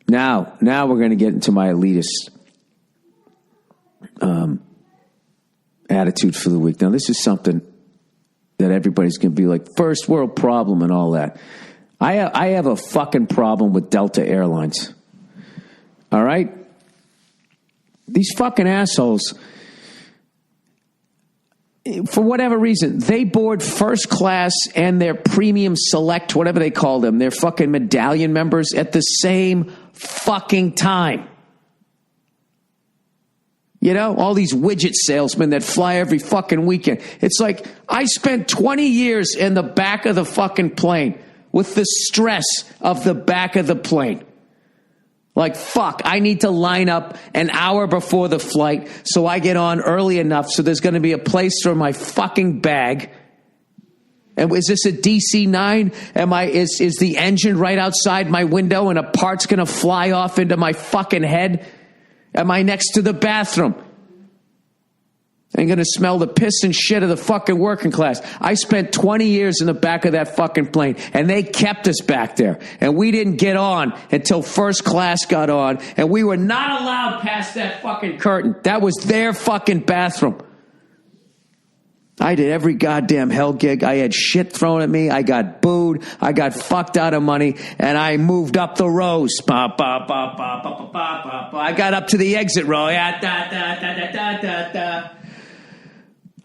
Now we're going to get into my elitist attitude for the week. Now, this is something that everybody's going to be like, first world problem and all that. I have a fucking problem with Delta Airlines. All right? These fucking assholes, for whatever reason, they board first class and their premium select, whatever they call them, their fucking medallion members at the same fucking time. You know, all these widget salesmen that fly every fucking weekend. It's like, I spent 20 years in the back of the fucking plane with the stress of the back of the plane. Like, fuck, I need to line up an hour before the flight so I get on early enough so there's going to be a place for my fucking bag. And is this a DC-9? Is the engine right outside my window and a part's going to fly off into my fucking head? Am I next to the bathroom? I'm going to smell the piss and shit of the fucking working class. I spent 20 years in the back of that fucking plane, and they kept us back there. And we didn't get on until first class got on, and we were not allowed past that fucking curtain. That was their fucking bathroom. I did every goddamn hell gig. I had shit thrown at me. I got booed. I got fucked out of money, and I moved up the rows. I got up to the exit row.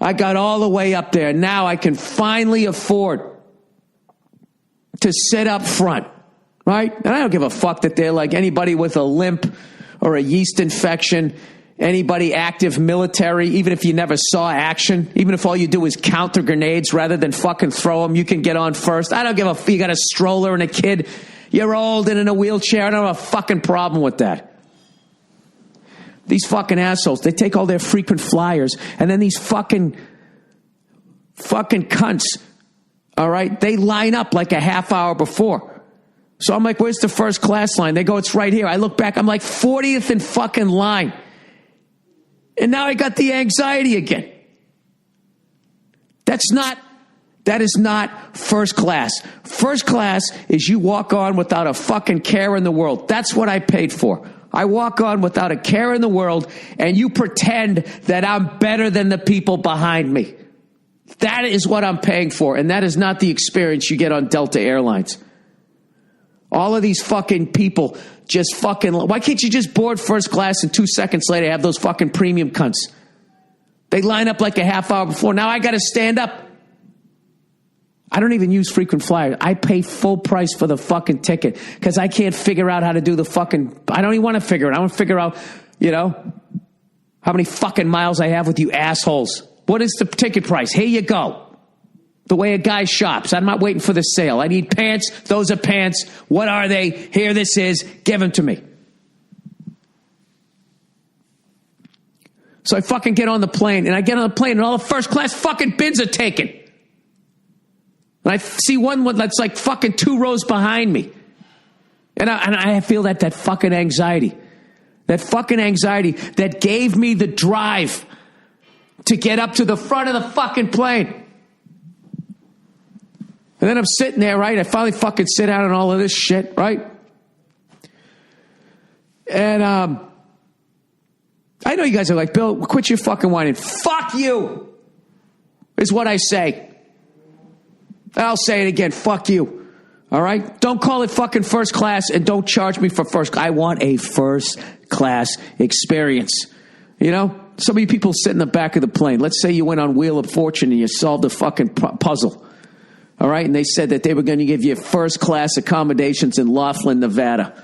I got all the way up there. Now I can finally afford to sit up front, right? And I don't give a fuck that they're like anybody with a limp or a yeast infection, anybody active military, even if you never saw action, even if all you do is counter grenades rather than fucking throw them, you can get on first. I don't give a fuck. You got a stroller and a kid, you're old and in a wheelchair. I don't have a fucking problem with that. These fucking assholes, they take all their frequent flyers, and then these fucking cunts, all right, they line up like a half hour before. So I'm like, where's the first class line? They go, it's right here. I look back, I'm like 40th in fucking line. And now I got the anxiety again. That is not first class. First class is you walk on without a fucking care in the world. That's what I paid for. I walk on without a care in the world, and you pretend that I'm better than the people behind me. That is what I'm paying for, and that is not the experience you get on Delta Airlines. All of these fucking people just fucking... Why can't you just board first class and 2 seconds later have those fucking premium cunts? They line up like a half hour before. Now I got to stand up. I don't even use frequent flyers. I pay full price for the fucking ticket because I can't figure out how to do the fucking... I don't even want to figure it. I want to figure out, you know, how many fucking miles I have with you assholes. What is the ticket price? Here you go. The way a guy shops. I'm not waiting for the sale. I need pants. Those are pants. What are they? Here this is. Give them to me. So I fucking get on the plane, and I get on the plane, and all the first class fucking bins are taken. And I see one that's like fucking 2 rows behind me. And I feel that fucking anxiety. That fucking anxiety that gave me the drive to get up to the front of the fucking plane. And then I'm sitting there, right? I finally fucking sit down on all of this shit, right? And I know you guys are like, Bill, quit your fucking whining. Fuck you is what I say. I'll say it again. Fuck you. All right? Don't call it fucking first class, and don't charge me for first. I want a first class experience. You know? So many people sit in the back of the plane. Let's say you went on Wheel of Fortune and you solved a fucking puzzle. All right? And they said that they were going to give you first class accommodations in Laughlin, Nevada.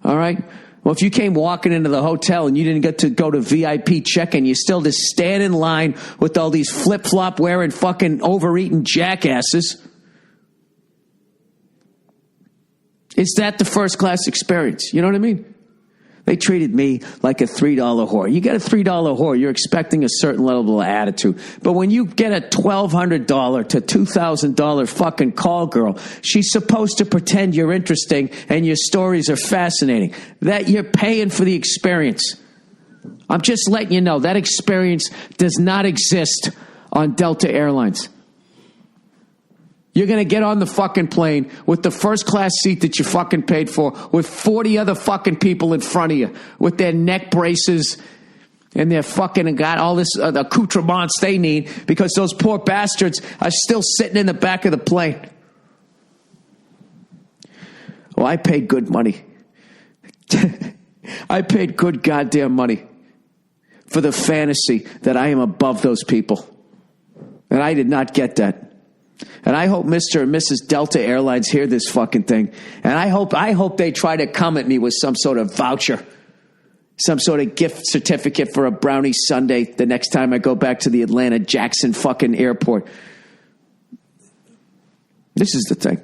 All right? Well, if you came walking into the hotel and you didn't get to go to VIP check-in, you still just stand in line with all these flip-flop wearing fucking overeating jackasses. Is that the first class experience? You know what I mean? They treated me like a $3 whore. You get a $3 whore, you're expecting a certain level of attitude. But when you get a $1,200 to $2,000 fucking call girl, she's supposed to pretend you're interesting and your stories are fascinating. That you're paying for the experience. I'm just letting you know that experience does not exist on Delta Airlines. You're going to get on the fucking plane with the first class seat that you fucking paid for with 40 other fucking people in front of you with their neck braces and they're fucking got all this accoutrements they need because those poor bastards are still sitting in the back of the plane. Well, I paid good money. I paid good goddamn money for the fantasy that I am above those people. And I did not get that. And I hope Mr. and Mrs. Delta Airlines hear this fucking thing. And I hope they try to come at me with some sort of voucher, some sort of gift certificate for a brownie sundae the next time I go back to the Atlanta Jackson fucking airport. This is the thing.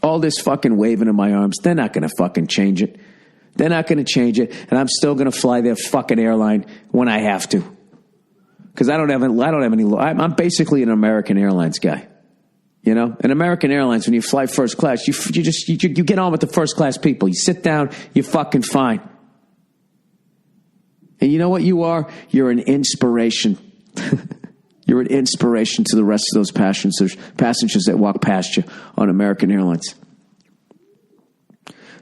All this fucking waving in my arms, they're not going to fucking change it. They're not going to change it. And I'm still going to fly their fucking airline when I have to. Because I don't have any. I'm basically an American Airlines guy, you know. And American Airlines, when you fly first class, you get on with the first class people. You sit down, you're fucking fine. And you know what you are? You're an inspiration. You're an inspiration to the rest of those passengers that walk past you on American Airlines.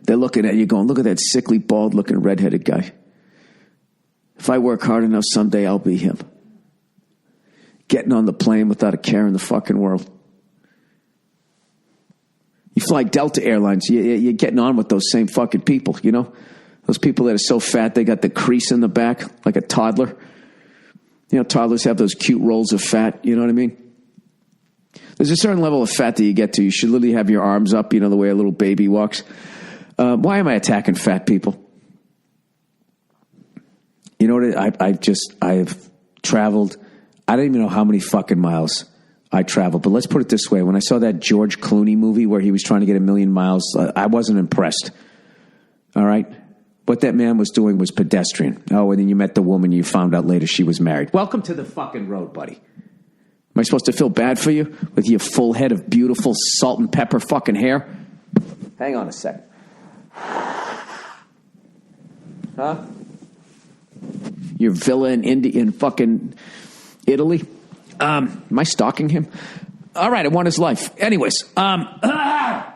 They're looking at you, going, "Look at that sickly, bald-looking, redheaded guy. If I work hard enough, someday I'll be him." Getting on the plane without a care in the fucking world. You fly Delta Airlines, you're getting on with those same fucking people, you know? Those people that are so fat, they got the crease in the back, like a toddler. You know, toddlers have those cute rolls of fat, you know what I mean? There's a certain level of fat that you get to. You should literally have your arms up, you know, the way a little baby walks. Why am I attacking fat people? You know what? I've traveled... I don't even know how many fucking miles I traveled, but let's put it this way. When I saw that George Clooney movie where he was trying to get 1,000,000 miles, I wasn't impressed. All right? What that man was doing was pedestrian. Oh, and then you met the woman, you found out later she was married. Welcome to the fucking road, buddy. Am I supposed to feel bad for you with your full head of beautiful salt and pepper fucking hair? Hang on a second. Huh? Your villa in fucking... Italy. Am I stalking him? All right, I want his life. Anyways, I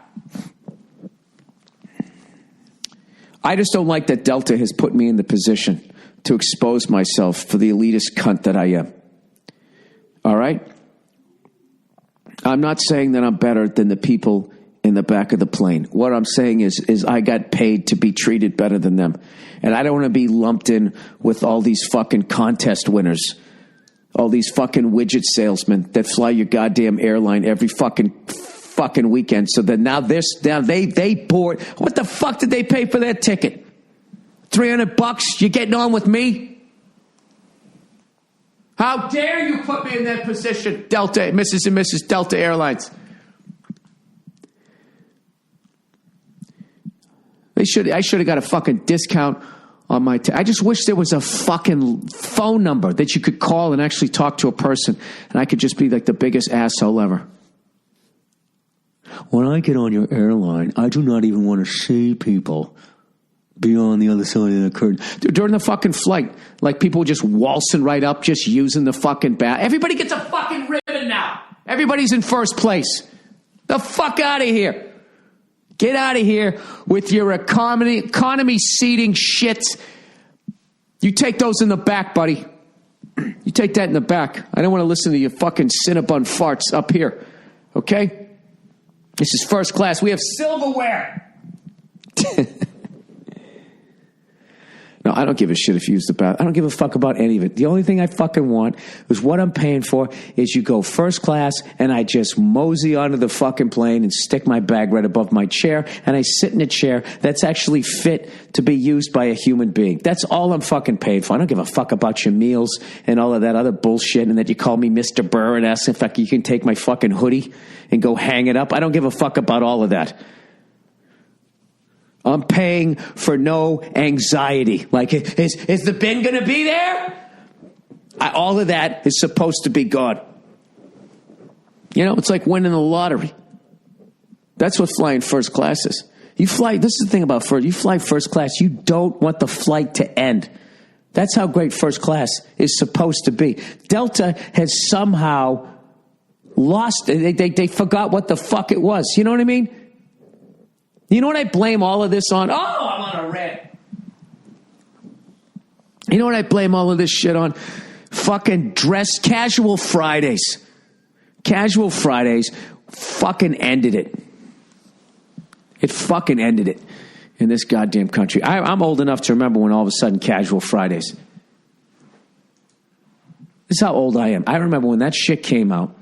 just don't like that Delta has put me in the position to expose myself for the elitist cunt that I am. All right? I'm not saying that I'm better than the people in the back of the plane. What I'm saying is I got paid to be treated better than them. And I don't want to be lumped in with all these fucking contest winners. All these fucking widget salesmen that fly your goddamn airline every fucking weekend. So that now they board. What the fuck did they pay for that ticket? $300? You're getting on with me? How dare you put me in that position, Delta, Mrs. and Mrs. Delta Airlines? I should have got a fucking discount on my I just wish there was a fucking phone number that you could call and actually talk to a person, and I could just be like the biggest asshole ever. When I get on your airline, I do not even want to see people beyond the other side of the curtain. Dude, during the fucking flight, like people just waltzing right up, just using the fucking bath. Everybody gets a fucking ribbon now. Everybody's in first place. The fuck out of here. Get out of here with your economy seating shits. You take those in the back, buddy. You take that in the back. I don't want to listen to your fucking Cinnabon farts up here. Okay? This is first class. We have silverware. No, I don't give a shit if you use the bathroom. I don't give a fuck about any of it. The only thing I fucking want is what I'm paying for is you go first class and I just mosey onto the fucking plane and stick my bag right above my chair and I sit in a chair that's actually fit to be used by a human being. That's all I'm fucking paid for. I don't give a fuck about your meals and all of that other bullshit and that you call me Mr. Burr and ask if you can take my fucking hoodie and go hang it up. I don't give a fuck about all of that. I'm paying for no anxiety. Like, is the bin going to be there? All of that is supposed to be gone. You know, it's like winning the lottery. That's what flying first class is. This is the thing about first. You fly first class, you don't want the flight to end. That's how great first class is supposed to be. Delta has somehow Lost. They forgot what the fuck it was. You know what I mean? You know what I blame all of this on? Oh, I'm on a rant. You know what I blame all of this shit on? Fucking casual Fridays. Casual Fridays fucking ended it. It fucking ended it in this goddamn country. I'm old enough to remember when all of a sudden Casual Fridays. This is how old I am. I remember when that shit came out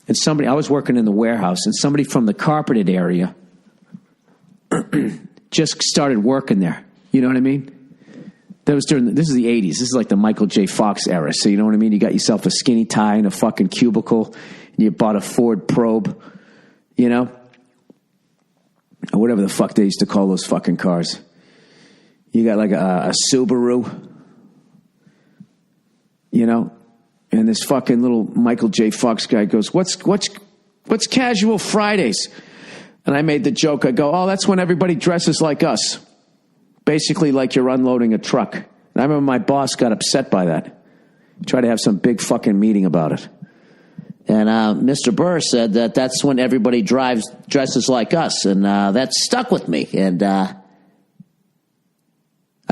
and I was working in the warehouse and somebody from the carpeted area just started working there. You know what I mean? This is the 80s. This is like the Michael J. Fox era. So you know what I mean? You got yourself a skinny tie and a fucking cubicle and you bought a Ford Probe, you know? Or whatever the fuck they used to call those fucking cars. You got like a Subaru, you know? And this fucking little Michael J. Fox guy goes, what's Casual Fridays? And I made the joke. I go, oh, that's when everybody dresses like us. Basically like you're unloading a truck. And I remember my boss got upset by that. He tried to have some big fucking meeting about it. And Mr. Burr said that that's when everybody dresses like us. And that stuck with me. And I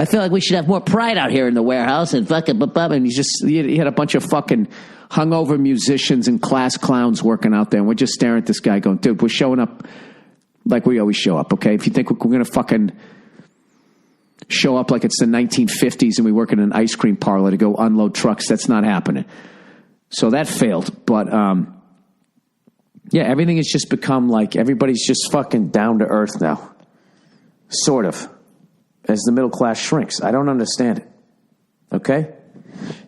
feel like we should have more pride out here in the warehouse. And fucking, and he had a bunch of fucking hungover musicians and class clowns working out there. And we're just staring at this guy going, dude, we're showing up like we always show up, okay? If you think we're going to fucking show up like it's the 1950s and we work in an ice cream parlor to go unload trucks, that's not happening. So that failed. But, yeah, everything has just become like everybody's just fucking down to earth now. Sort of. As the middle class shrinks. I don't understand it. Okay?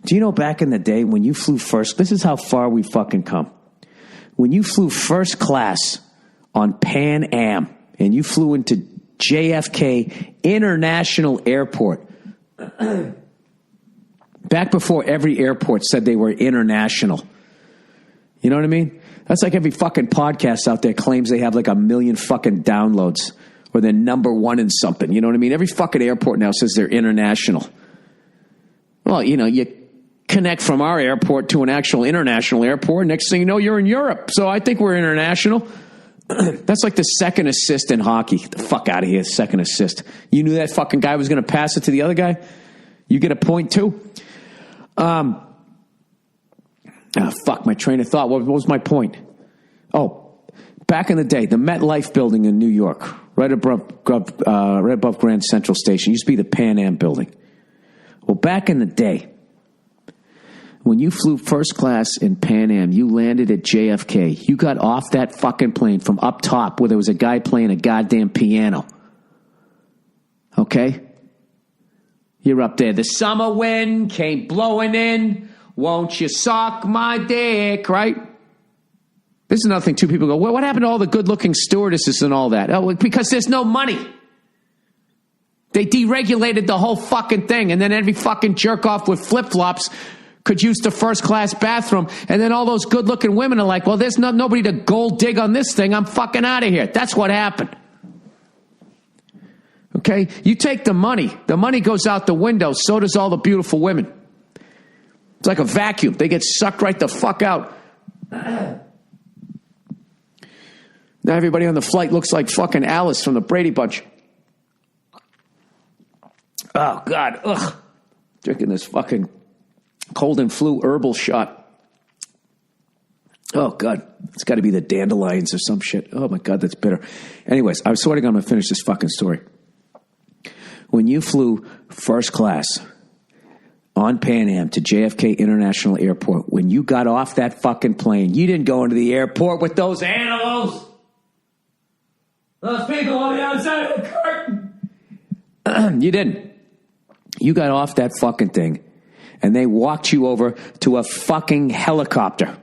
Do you know back in the day when you flew first, this is how far we fucking come. When you flew first class on Pan Am and you flew into JFK International Airport. Back before every airport said they were international. You know what I mean? That's like every fucking podcast out there claims they have like 1 million fucking downloads or they're number one in something. You know what I mean? Every fucking airport now says they're international. Well, you know, you connect from our airport to an actual international airport. Next thing you know, you're in Europe. So I think we're international. That's like the second assist in hockey. Get the fuck out of here, second assist. You knew that fucking guy was going to pass it to the other guy? You get a point too? Fuck, my train of thought. What was my point? Oh, back in the day, the MetLife building in New York, right above Grand Central Station, used to be the Pan Am building. Well, back in the day, when you flew first class in Pan Am, you landed at JFK. You got off that fucking plane from up top where there was a guy playing a goddamn piano. Okay? You're up there. The summer wind came blowing in. Won't you suck my dick, right? This is another thing, too. People go, well, what happened to all the good-looking stewardesses and all that? Oh, because there's no money. They deregulated the whole fucking thing, and then every fucking jerk-off with flip-flops could use the first-class bathroom, and then all those good-looking women are like, well, there's nobody to gold dig on this thing. I'm fucking out of here. That's what happened. Okay? You take the money goes out the window, so does all the beautiful women. It's like a vacuum. They get sucked right the fuck out. Now everybody on the flight looks like fucking Alice from the Brady Bunch. Oh, God. Ugh. Drinking this fucking cold and flu herbal shot. Oh, God. It's got to be the dandelions or some shit. Oh, my God, that's bitter. Anyways, I swear to God, I'm going to finish this fucking story. When you flew first class on Pan Am to JFK International Airport, when you got off that fucking plane, you didn't go into the airport with those animals. Those people on the outside of the curtain. You didn't. You got off that fucking thing, and they walked you over to a fucking helicopter.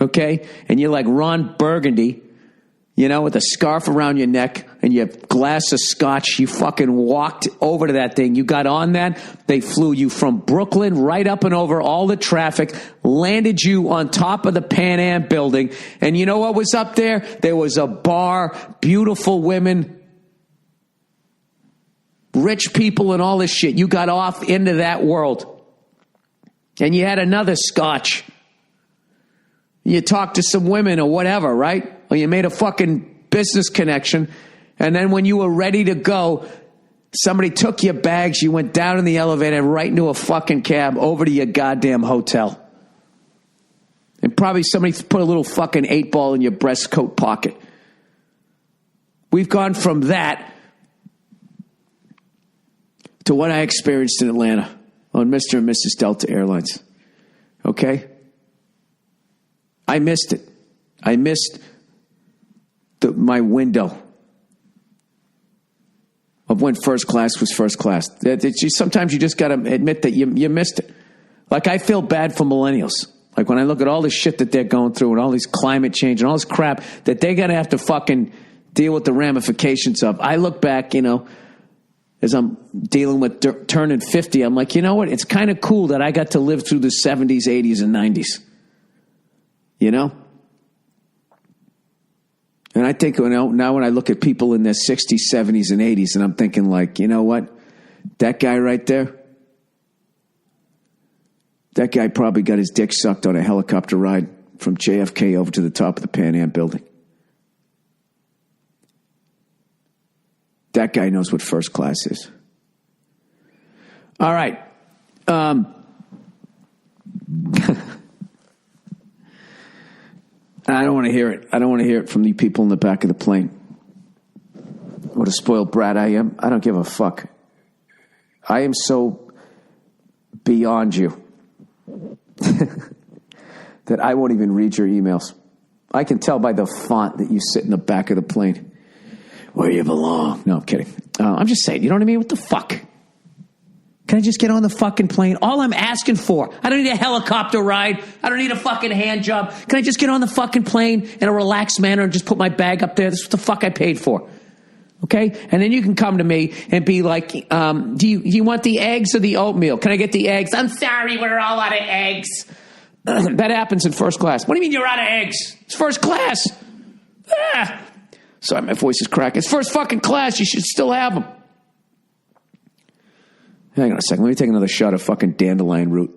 Okay? And you're like Ron Burgundy, you know, with a scarf around your neck and your glass of scotch. You fucking walked over to that thing. You got on that. They flew you from Brooklyn right up and over all the traffic, landed you on top of the Pan Am building. And you know what was up there? There was a bar, beautiful women, rich people and all this shit. You got off into that world. And you had another scotch. You talked to some women or whatever, right? Or you made a fucking business connection. And then when you were ready to go, somebody took your bags. You went down in the elevator, right into a fucking cab, over to your goddamn hotel. And probably somebody put a little fucking 8-ball in your breast coat pocket. We've gone from that to what I experienced in Atlanta on Mr. and Mrs. Delta Airlines. Okay? I missed it. I missed my window of when first class was first class. Sometimes you just got to admit that you missed it. Like, I feel bad for millennials. Like, when I look at all the shit that they're going through and all these climate change and all this crap that they're going to have to fucking deal with the ramifications of. I look back, as I'm dealing with turning 50, I'm like, you know what? It's kind of cool that I got to live through the 70s, 80s, and 90s. And I think, now when I look at people in their 60s, 70s, and 80s, and I'm thinking, like, you know what? That guy right there, that guy probably got his dick sucked on a helicopter ride from JFK over to the top of the Pan Am building. That guy knows what first class is. All right. I don't want to hear it. I don't want to hear it from the people in the back of the plane. What a spoiled brat I am. I don't give a fuck. I am so beyond you that I won't even read your emails. I can tell by the font that you sit in the back of the plane where you belong. No, I'm kidding. I'm just saying, you know what I mean? What the fuck? Can I just get on the fucking plane? All I'm asking for. I don't need a helicopter ride. I don't need a fucking hand job. Can I just get on the fucking plane in a relaxed manner and just put my bag up there? That's what the fuck I paid for. Okay? And then you can come to me and be like, do you want the eggs or the oatmeal? Can I get the eggs? I'm sorry, we're all out of eggs. That happens in first class. What do you mean you're out of eggs? It's first class. Sorry, my voice is cracking. It's first fucking class. You should still have them. Hang on a second. Let me take another shot of fucking dandelion root.